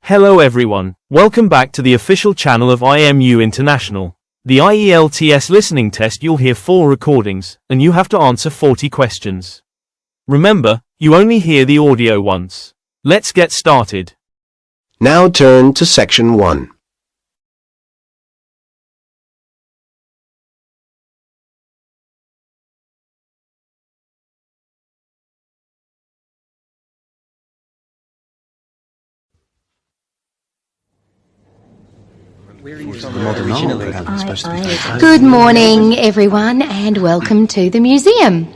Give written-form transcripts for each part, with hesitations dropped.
Hello everyone, welcome back to the official channel of IMU International. The IELTS listening test, you'll hear 4 recordings, and you have to answer 40 questions. Remember, you only hear the audio once. Let's get started. Now turn to section 1. Good morning, everyone, and welcome to the museum.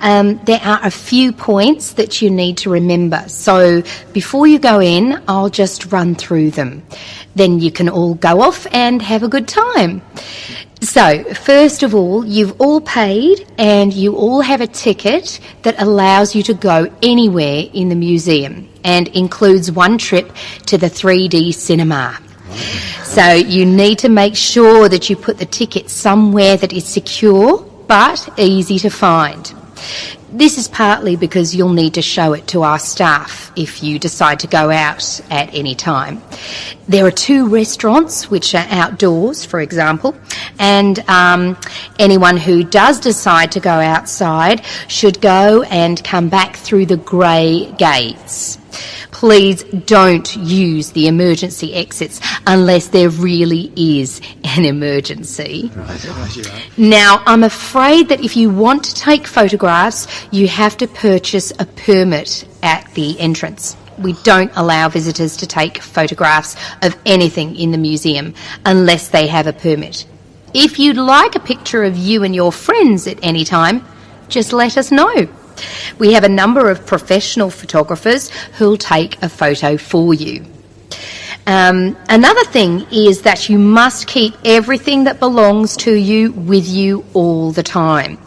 There are a few points that you need to remember, so before you go in, I'll just run through them. Then you can all go off and have a good time. So, first of all, you've all paid and you all have a ticket that allows you to go anywhere in the museum and includes one trip to the 3D cinema. So you need to make sure that you put the ticket somewhere that is secure but easy to find. This is partly because you'll need to show it to our staff if you decide to go out at any time. There are 2 restaurants which are outdoors, for example, and anyone who does decide to go outside should go and come back through the grey gates. Please don't use the emergency exits unless there really is an emergency. Now, I'm afraid that if you want to take photographs, you have to purchase a permit at the entrance. We don't allow visitors to take photographs of anything in the museum unless they have a permit. If you'd like a picture of you and your friends at any time, just let us know. We have a number of professional photographers who'll take a photo for you. Another thing is that you must keep everything that belongs to you with you all the time.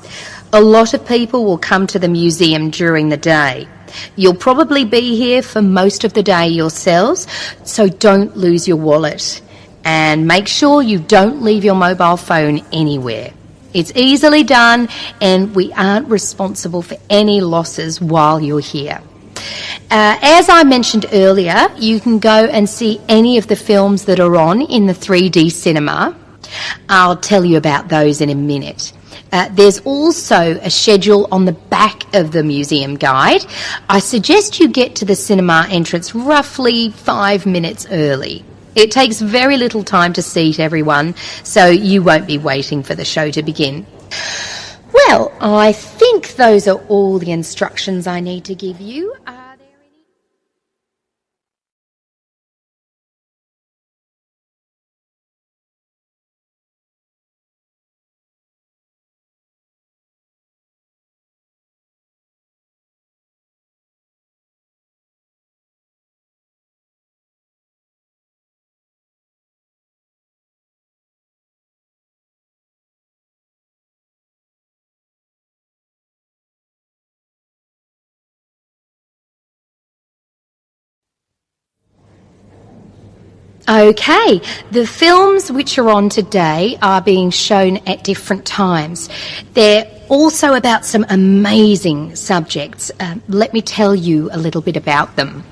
A lot of people will come to the museum during the day. You'll probably be here for most of the day yourselves, so don't lose your wallet. And make sure you don't leave your mobile phone anywhere. It's easily done, and we aren't responsible for any losses while you're here. As I mentioned earlier, you can go and see any of the films that are on in the 3D cinema. I'll tell you about those in a minute. There's also a schedule on the back of the museum guide. I suggest you get to the cinema entrance roughly 5 minutes early. It takes very little time to seat everyone, so you won't be waiting for the show to begin. Well, I think those are all the instructions I need to give you. Are there any? Okay, the films which are on today are being shown at different times. They're also about some amazing subjects. Let me tell you a little bit about them.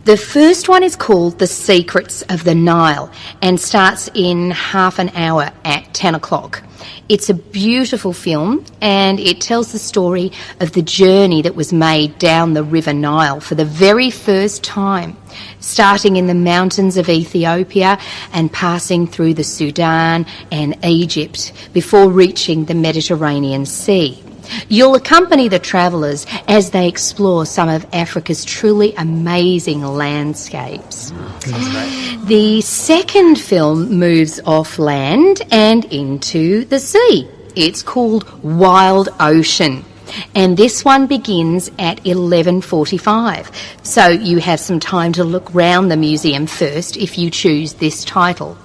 The first one is called The Secrets of the Nile and starts in half an hour at 10 o'clock. It's a beautiful film and it tells the story of the journey that was made down the River Nile for the very first time, starting in the mountains of Ethiopia and passing through the Sudan and Egypt before reaching the Mediterranean Sea. You'll accompany the travellers as they explore some of Africa's truly amazing landscapes. The second film moves off land and into the sea. It's called Wild Ocean, and this one begins at 11:45. So you have some time to look round the museum first if you choose this title.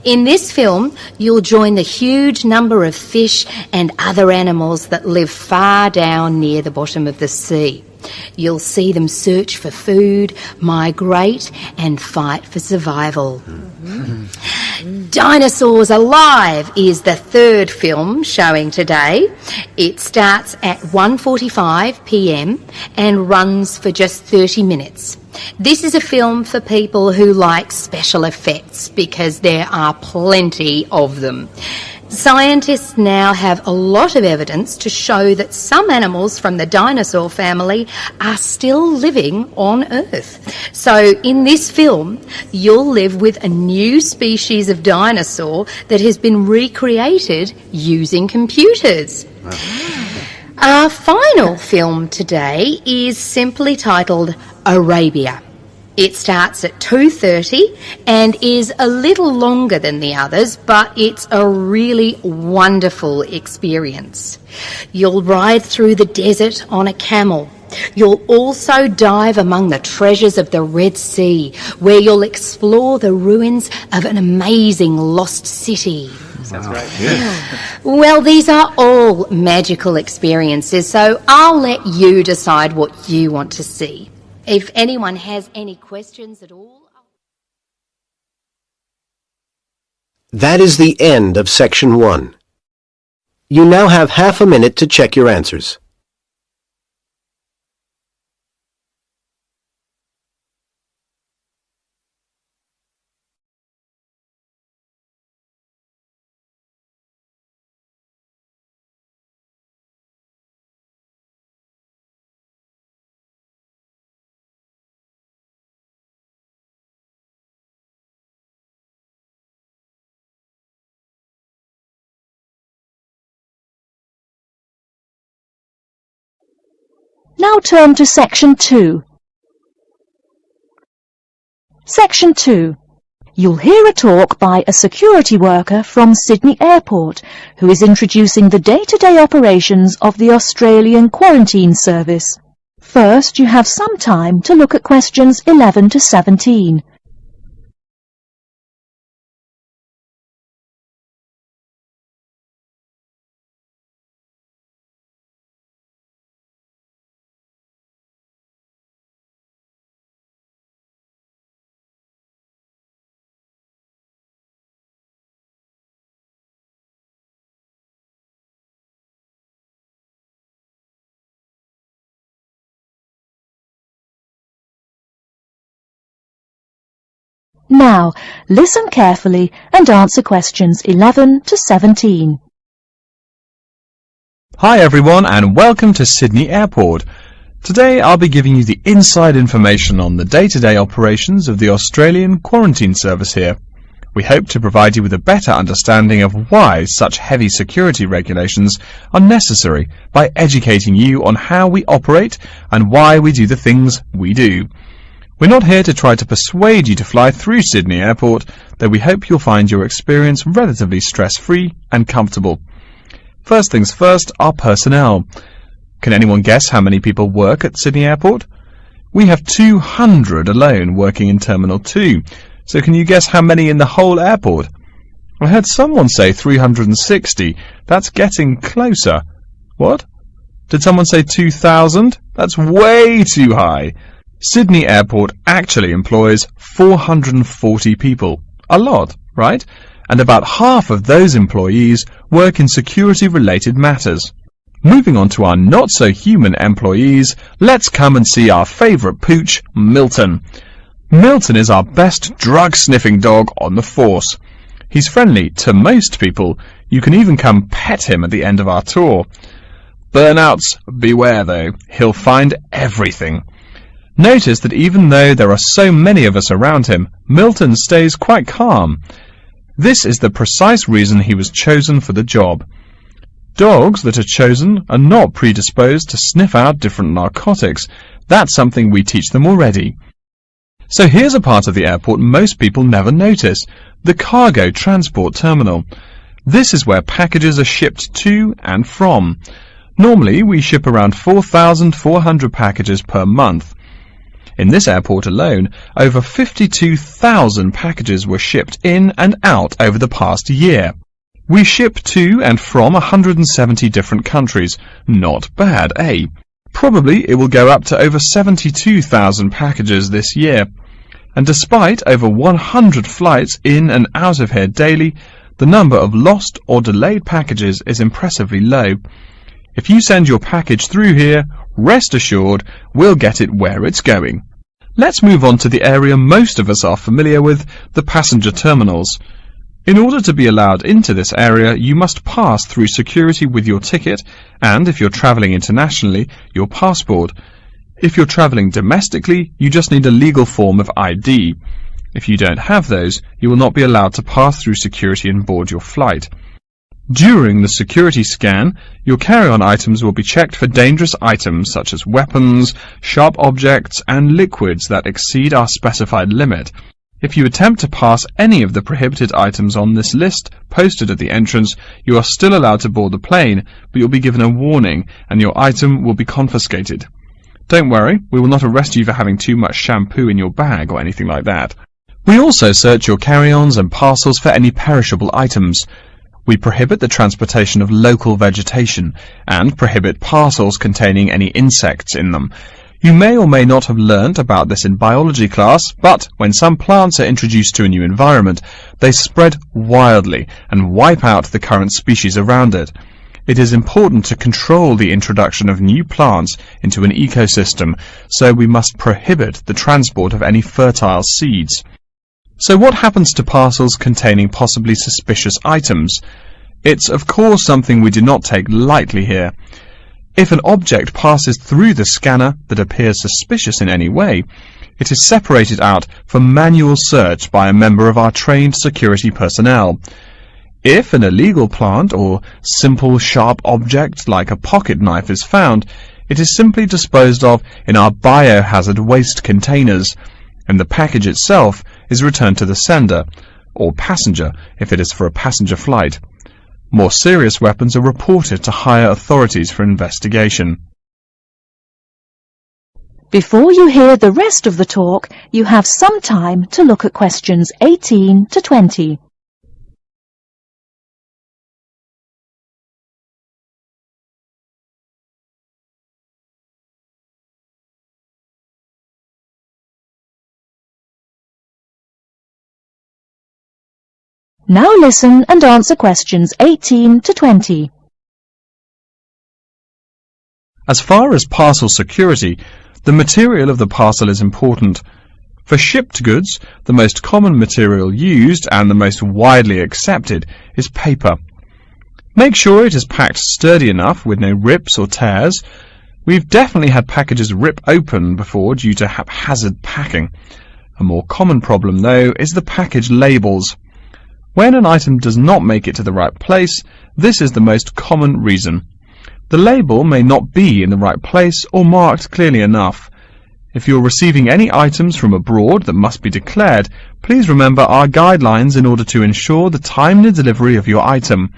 In this film, you'll join the huge number of fish and other animals that live far down near the bottom of the sea. You'll see them search for food, migrate and fight for survival. Dinosaurs Alive is the third film showing today. It starts at 1:45 p.m. and runs for just 30 minutes. This is a film for people who like special effects because there are plenty of them. Scientists now have a lot of evidence to show that some animals from the dinosaur family are still living on Earth. So in this film, you'll live with a new species of dinosaur that has been recreated using computers. Our final film today is simply titled Arabia. It starts at 2:30 and is a little longer than the others, but it's a really wonderful experience. You'll ride through the desert on a camel. You'll also dive among the treasures of the Red Sea, where you'll explore the ruins of an amazing lost city. Sounds great. Yeah. Well, these are all magical experiences, so I'll let you decide what you want to see. If anyone has any questions at all... That is the end of Section 1. You now have half a minute to check your answers. Now turn to Section 2. Section 2. You'll hear a talk by a security worker from Sydney Airport who is introducing the day-to-day operations of the Australian Quarantine Service. First, you have some time to look at questions 11 to 17. Now, listen carefully and answer questions 11 to 17. Hi everyone and welcome to Sydney Airport. Today I'll be giving you the inside information on the day-to-day operations of the Australian Quarantine Service here. We hope to provide you with a better understanding of why such heavy security regulations are necessary by educating you on how we operate and why we do the things we do. We're not here to try to persuade you to fly through Sydney Airport, though we hope you'll find your experience relatively stress-free and comfortable. First things first, our personnel. Can anyone guess how many people work at Sydney Airport? We have 200 alone working in Terminal 2, so can you guess how many in the whole airport? I heard someone say 360. That's getting closer. What? Did someone say 2,000? That's way too high. Sydney Airport actually employs 440 people. A lot, right? And about half of those employees work in security-related matters. Moving on to our not-so-human employees, let's come and see our favourite pooch, Milton. Milton is our best drug-sniffing dog on the force. He's friendly to most people. You can even come pet him at the end of our tour. Burnouts, beware though. He'll find everything. Notice that even though there are so many of us around him, Milton stays quite calm. This is the precise reason he was chosen for the job. Dogs that are chosen are not predisposed to sniff out different narcotics. That's something we teach them already. So here's a part of the airport most people never notice, the cargo transport terminal. This is where packages are shipped to and from. Normally we ship around 4,400 packages per month. In this airport alone, over 52,000 packages were shipped in and out over the past year. We ship to and from 170 different countries. Not bad, eh? Probably it will go up to over 72,000 packages this year. And despite over 100 flights in and out of here daily, the number of lost or delayed packages is impressively low. If you send your package through here, rest assured we'll get it where it's going. Let's move on to the area most of us are familiar with, the passenger terminals. In order to be allowed into this area, you must pass through security with your ticket and, if you're travelling internationally, your passport. If you're travelling domestically, you just need a legal form of ID. If you don't have those, you will not be allowed to pass through security and board your flight. During the security scan, your carry-on items will be checked for dangerous items such as weapons, sharp objects, and liquids that exceed our specified limit. If you attempt to pass any of the prohibited items on this list posted at the entrance, you are still allowed to board the plane, but you'll be given a warning and your item will be confiscated. Don't worry, we will not arrest you for having too much shampoo in your bag or anything like that. We also search your carry-ons and parcels for any perishable items. We prohibit the transportation of local vegetation and prohibit parcels containing any insects in them. You may or may not have learnt about this in biology class, but when some plants are introduced to a new environment, they spread wildly and wipe out the current species around it. It is important to control the introduction of new plants into an ecosystem, so we must prohibit the transport of any fertile seeds. So what happens to parcels containing possibly suspicious items? It's of course something we do not take lightly here. If an object passes through the scanner that appears suspicious in any way, it is separated out for manual search by a member of our trained security personnel. If an illegal plant or simple sharp object like a pocket knife is found, it is simply disposed of in our biohazard waste containers, and the package itself is returned to the sender, or passenger if it is for a passenger flight. More serious weapons are reported to higher authorities for investigation. Before you hear the rest of the talk, you have some time to look at questions 18 to 20. Now listen and answer questions 18 to 20. As far as parcel security, the material of the parcel is important. For shipped goods, the most common material used and the most widely accepted is paper. Make sure it is packed sturdy enough with no rips or tears. We've definitely had packages rip open before due to haphazard packing. A more common problem, though, is the package labels. When an item does not make it to the right place, this is the most common reason. The label may not be in the right place or marked clearly enough. If you're receiving any items from abroad that must be declared, please remember our guidelines in order to ensure the timely delivery of your item.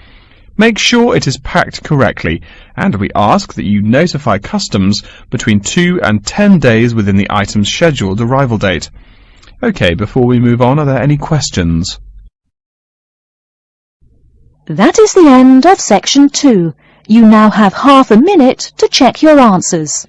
Make sure it is packed correctly, and we ask that you notify customs between 2 and 10 days within the item's scheduled arrival date. Okay, before we move on, are there any questions? That is the end of section 2. You now have half a minute to check your answers.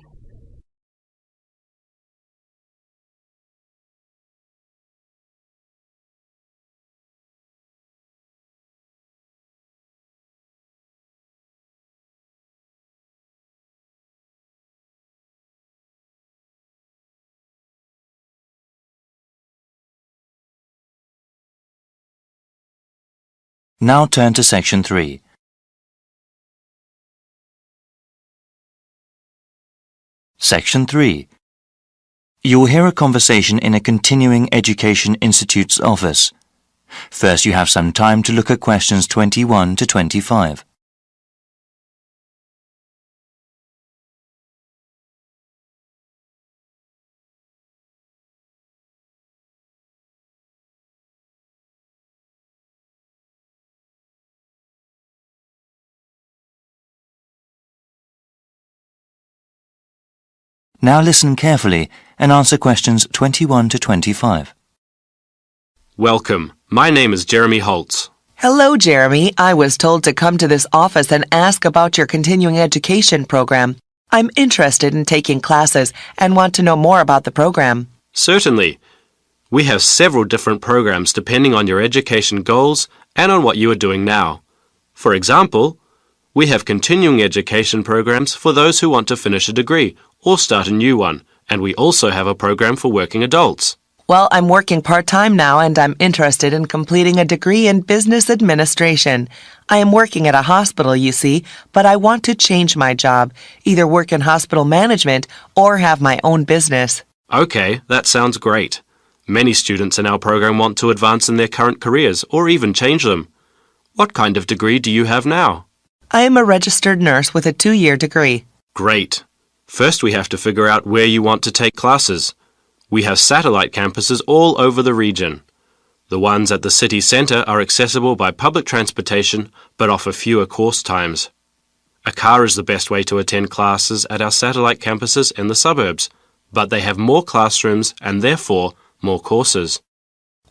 Now turn to section 3. Section 3. You will hear a conversation in a continuing education institute's office. First, you have some time to look at questions 21 to 25. Now listen carefully and answer questions 21 to 25. Welcome. My name is Jeremy Holtz. Hello, Jeremy. I was told to come to this office and ask about your continuing education program. I'm interested in taking classes and want to know more about the program. Certainly. We have several different programs depending on your education goals and on what you are doing now. For example, we have continuing education programs for those who want to finish a degree or start a new one, and we also have a program for working adults. Well, I'm working part-time now and I'm interested in completing a degree in business administration. I am working at a hospital, you see, but I want to change my job, either work in hospital management or have my own business. Okay, that sounds great. Many students in our program want to advance in their current careers or even change them. What kind of degree do you have now? I am a registered nurse with a 2-year degree. Great. First we have to figure out where you want to take classes. We have satellite campuses all over the region. The ones at the city centre are accessible by public transportation but offer fewer course times. A car is the best way to attend classes at our satellite campuses in the suburbs, but they have more classrooms and therefore more courses.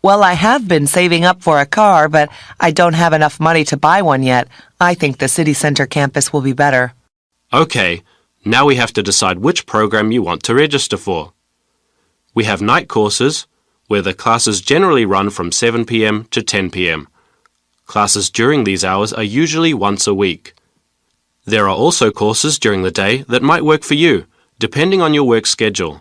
Well, I have been saving up for a car, but I don't have enough money to buy one yet. I think the city center campus will be better. Okay, now we have to decide which program you want to register for. We have night courses, where the classes generally run from 7 p.m. to 10 p.m. Classes during these hours are usually once a week. There are also courses during the day that might work for you, depending on your work schedule.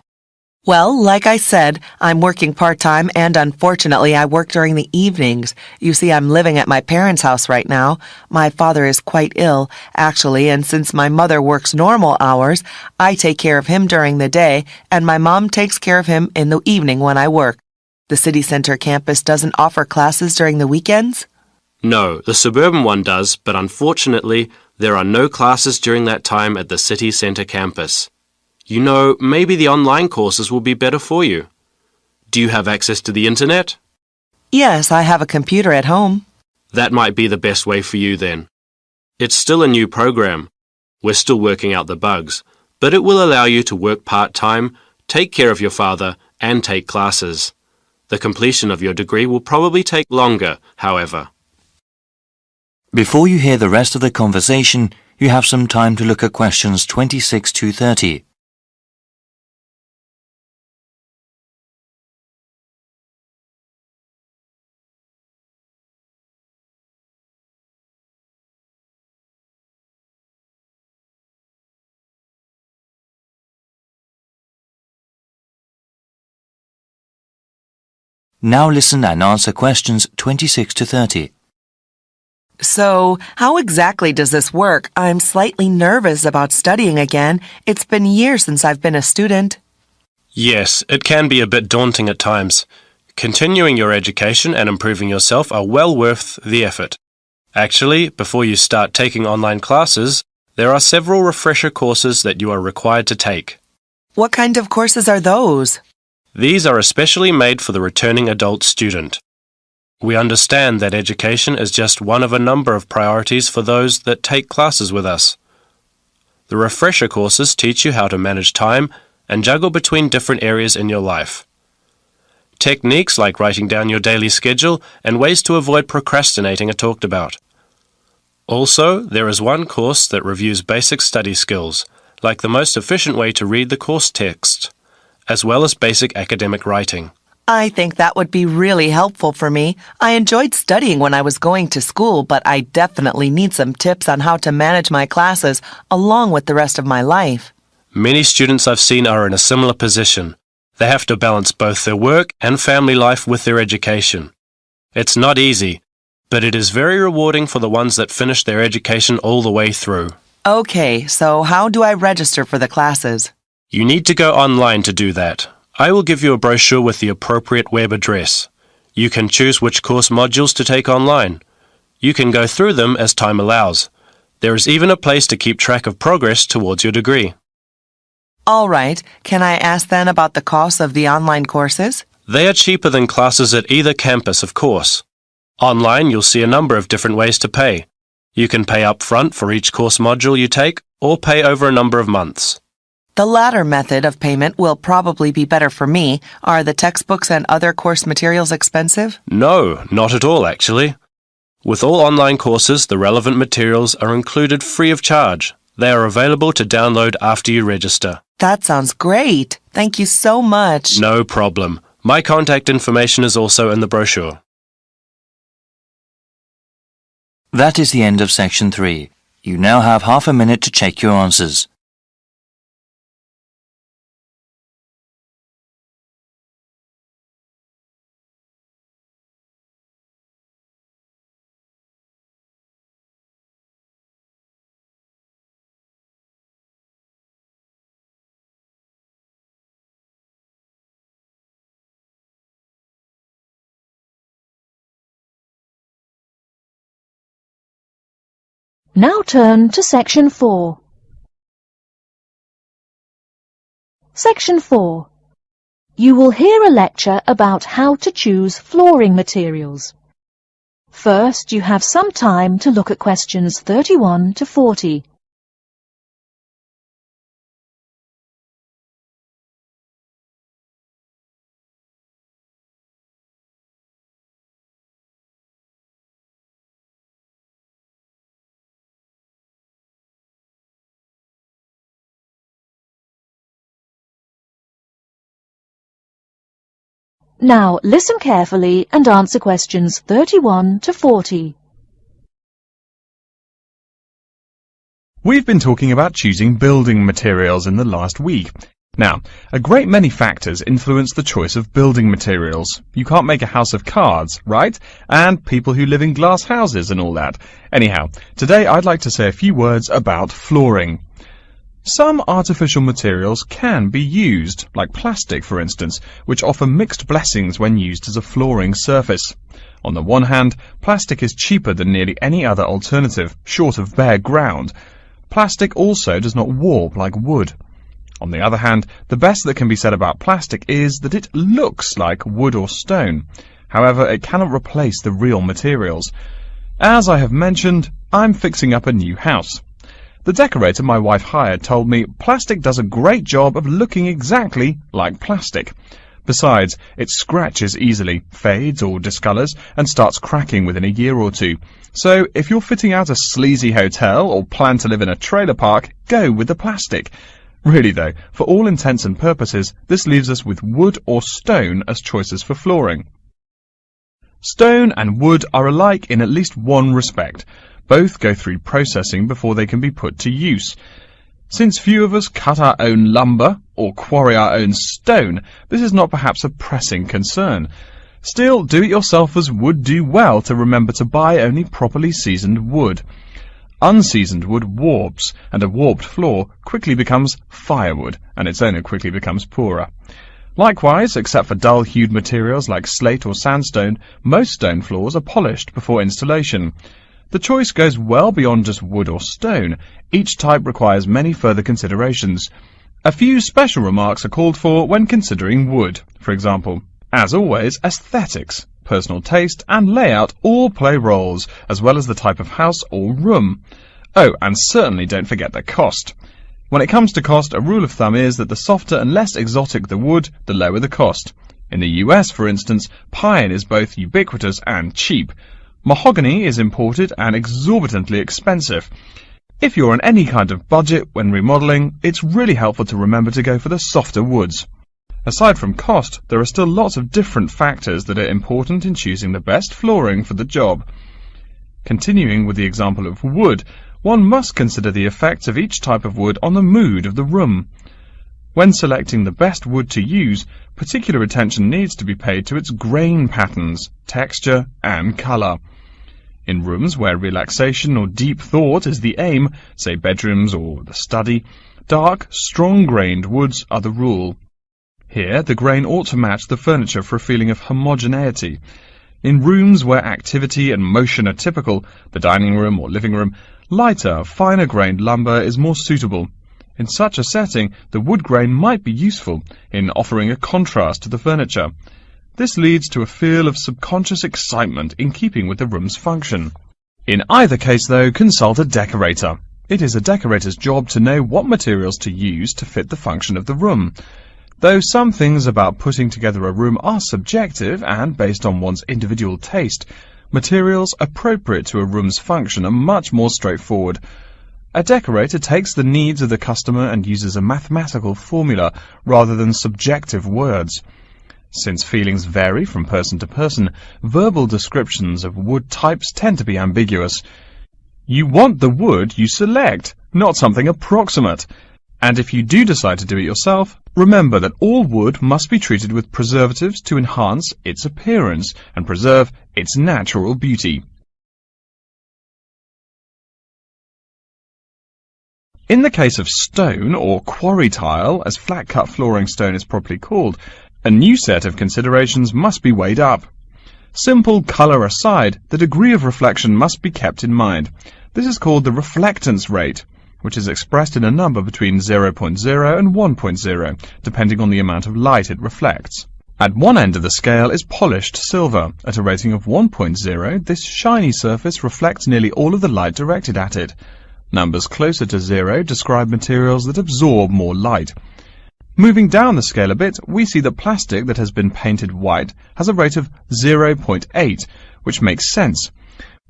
Well, like I said, I'm working part-time and unfortunately I work during the evenings. You see, I'm living at my parents' house right now. My father is quite ill, actually, and since my mother works normal hours, I take care of him during the day and my mom takes care of him in the evening when I work. The city center campus doesn't offer classes during the weekends? No, the suburban one does, but unfortunately, there are no classes during that time at the city center campus. You know, maybe the online courses will be better for you. Do you have access to the internet? Yes, I have a computer at home. That might be the best way for you then. It's still a new program. We're still working out the bugs, but it will allow you to work part-time, take care of your father, and take classes. The completion of your degree will probably take longer, however. Before you hear the rest of the conversation, you have some time to look at questions 26 to 30. Now listen and answer questions 26 to 30. So, how exactly does this work? I'm slightly nervous about studying again. It's been years since I've been a student. Yes, it can be a bit daunting at times. Continuing your education and improving yourself are well worth the effort. Actually, before you start taking online classes, there are several refresher courses that you are required to take. What kind of courses are those? These are especially made for the returning adult student. We understand that education is just one of a number of priorities for those that take classes with us. The refresher courses teach you how to manage time and juggle between different areas in your life. Techniques like writing down your daily schedule and ways to avoid procrastinating are talked about. Also, there is one course that reviews basic study skills, like the most efficient way to read the course text, as well as basic academic writing. I think that would be really helpful for me. I enjoyed studying when I was going to school, but I definitely need some tips on how to manage my classes along with the rest of my life. Many students I've seen are in a similar position. They have to balance both their work and family life with their education. It's not easy, but it is very rewarding for the ones that finish their education all the way through. Okay, so how do I register for the classes? You need to go online to do that. I will give you a brochure with the appropriate web address. You can choose which course modules to take online. You can go through them as time allows. There is even a place to keep track of progress towards your degree. All right, can I ask then about the cost of the online courses? They are cheaper than classes at either campus, of course. Online, you'll see a number of different ways to pay. You can pay up front for each course module you take, or pay over a number of months. The latter method of payment will probably be better for me. Are the textbooks and other course materials expensive? No, not at all, actually. With all online courses, the relevant materials are included free of charge. They are available to download after you register. That sounds great. Thank you so much. No problem. My contact information is also in the brochure. That is the end of section 3. You now have half a minute to check your answers. Now turn to Section 4. Section 4. You will hear a lecture about how to choose flooring materials. First, you have some time to look at questions 31 to 40. Now listen carefully and answer questions 31 to 40. We've been talking about choosing building materials in the last week. Now, a great many factors influence the choice of building materials. You can't make a house of cards, right? And people who live in glass houses and all that. Anyhow, today I'd like to say a few words about flooring. Some artificial materials can be used, like plastic for instance, which offer mixed blessings when used as a flooring surface. On the one hand, plastic is cheaper than nearly any other alternative, short of bare ground. Plastic also does not warp like wood. On the other hand, the best that can be said about plastic is that it looks like wood or stone. However, it cannot replace the real materials. As I have mentioned, I'm fixing up a new house. The decorator my wife hired told me plastic does a great job of looking exactly like plastic. Besides, it scratches easily, fades or discolours, and starts cracking within a year or two. So, if you're fitting out a sleazy hotel or plan to live in a trailer park, go with the plastic. Really though, for all intents and purposes, this leaves us with wood or stone as choices for flooring. Stone and wood are alike in at least one respect. Both go through processing before they can be put to use. Since few of us cut our own lumber or quarry our own stone, this is not perhaps a pressing concern. Still, do-it-yourselfers would do well to remember to buy only properly seasoned wood. Unseasoned wood warps, and a warped floor quickly becomes firewood, and its owner quickly becomes poorer. Likewise, except for dull-hued materials like slate or sandstone, most stone floors are polished before installation. The choice goes well beyond just wood or stone. Each type requires many further considerations. A few special remarks are called for when considering wood. For example, as always, aesthetics, personal taste and layout all play roles, as well as the type of house or room. Oh, and certainly don't forget the cost. When it comes to cost, a rule of thumb is that the softer and less exotic the wood, the lower the cost. In the US, for instance, pine is both ubiquitous and cheap. Mahogany is imported and exorbitantly expensive. If you're on any kind of budget when remodeling, it's really helpful to remember to go for the softer woods. Aside from cost, there are still lots of different factors that are important in choosing the best flooring for the job. Continuing with the example of wood, one must consider the effects of each type of wood on the mood of the room. When selecting the best wood to use, particular attention needs to be paid to its grain patterns, texture and colour. In rooms where relaxation or deep thought is the aim, say bedrooms or the study, dark, strong-grained woods are the rule. Here, the grain ought to match the furniture for a feeling of homogeneity. In rooms where activity and motion are typical, the dining room or living room, lighter, finer-grained lumber is more suitable. In such a setting, the wood grain might be useful in offering a contrast to the furniture. This leads to a feel of subconscious excitement in keeping with the room's function. In either case, though, consult a decorator. It is a decorator's job to know what materials to use to fit the function of the room. Though some things about putting together a room are subjective and based on one's individual taste, materials appropriate to a room's function are much more straightforward. A decorator takes the needs of the customer and uses a mathematical formula rather than subjective words. Since feelings vary from person to person, verbal descriptions of wood types tend to be ambiguous. You want the wood you select, not something approximate. And if you do decide to do it yourself, remember that all wood must be treated with preservatives to enhance its appearance and preserve its natural beauty. In the case of stone, or quarry tile, as flat-cut flooring stone is properly called, a new set of considerations must be weighed up. Simple colour aside, the degree of reflection must be kept in mind. This is called the reflectance rate, which is expressed in a number between 0.0 and 1.0, depending on the amount of light it reflects. At one end of the scale is polished silver. At a rating of 1.0, this shiny surface reflects nearly all of the light directed at it. Numbers closer to 0 describe materials that absorb more light. Moving down the scale a bit, we see that plastic that has been painted white has a rate of 0.8, which makes sense.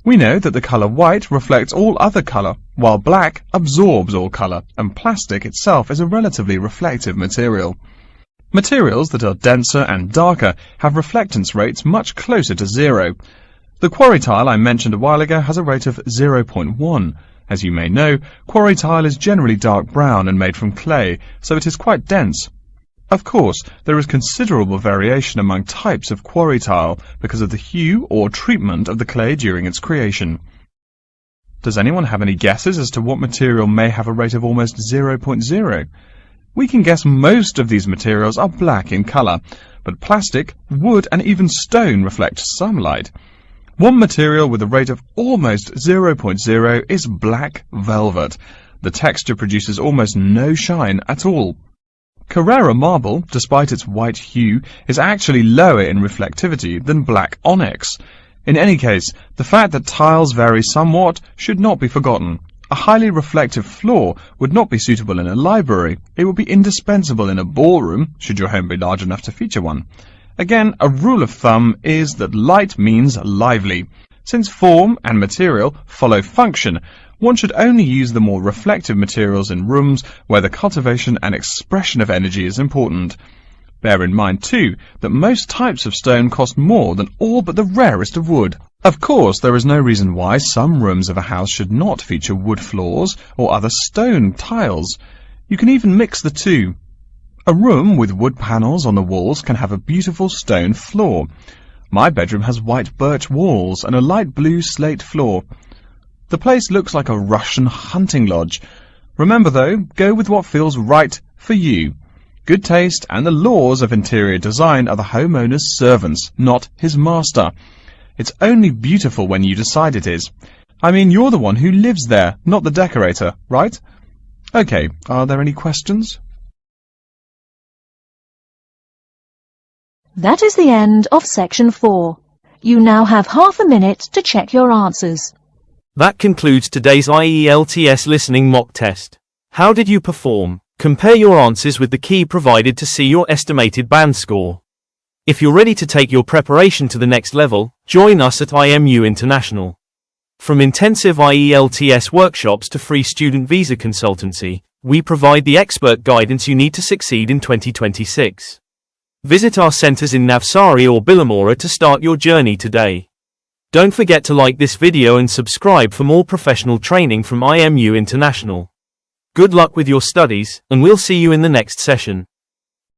We know that the colour white reflects all other colour, while black absorbs all colour, and plastic itself is a relatively reflective material. Materials that are denser and darker have reflectance rates much closer to 0. The quarry tile I mentioned a while ago has a rate of 0.1. As you may know, quarry tile is generally dark brown and made from clay, so it is quite dense. Of course, there is considerable variation among types of quarry tile because of the hue or treatment of the clay during its creation. Does anyone have any guesses as to what material may have a rate of almost 0.0? We can guess most of these materials are black in colour, but plastic, wood and even stone reflect some light. One material with a rate of almost 0.0 is black velvet. The texture produces almost no shine at all. Carrara marble, despite its white hue, is actually lower in reflectivity than black onyx. In any case, the fact that tiles vary somewhat should not be forgotten. A highly reflective floor would not be suitable in a library. It would be indispensable in a ballroom, should your home be large enough to feature one. Again, a rule of thumb is that light means lively. Since form and material follow function, one should only use the more reflective materials in rooms where the cultivation and expression of energy is important. Bear in mind, too, that most types of stone cost more than all but the rarest of wood. Of course, there is no reason why some rooms of a house should not feature wood floors or other stone tiles. You can even mix the two. A room with wood panels on the walls can have a beautiful stone floor. My bedroom has white birch walls and a light blue slate floor. The place looks like a Russian hunting lodge. Remember though, go with what feels right for you. Good taste and the laws of interior design are the homeowner's servants, not his master. It's only beautiful when you decide it is. I mean, you're the one who lives there, not the decorator, right? Okay, are there any questions? That is the end of section 4. You now have half a minute to check your answers. That concludes today's IELTS listening mock test. How did you perform? Compare your answers with the key provided to see your estimated band score. If you're ready to take your preparation to the next level, join us at IMU International. From intensive IELTS workshops to free student visa consultancy, we provide the expert guidance you need to succeed in 2026. Visit our centers in Navsari or Billamora to start your journey today. Don't forget to like this video and subscribe for more professional training from IMU International. Good luck with your studies, and we'll see you in the next session.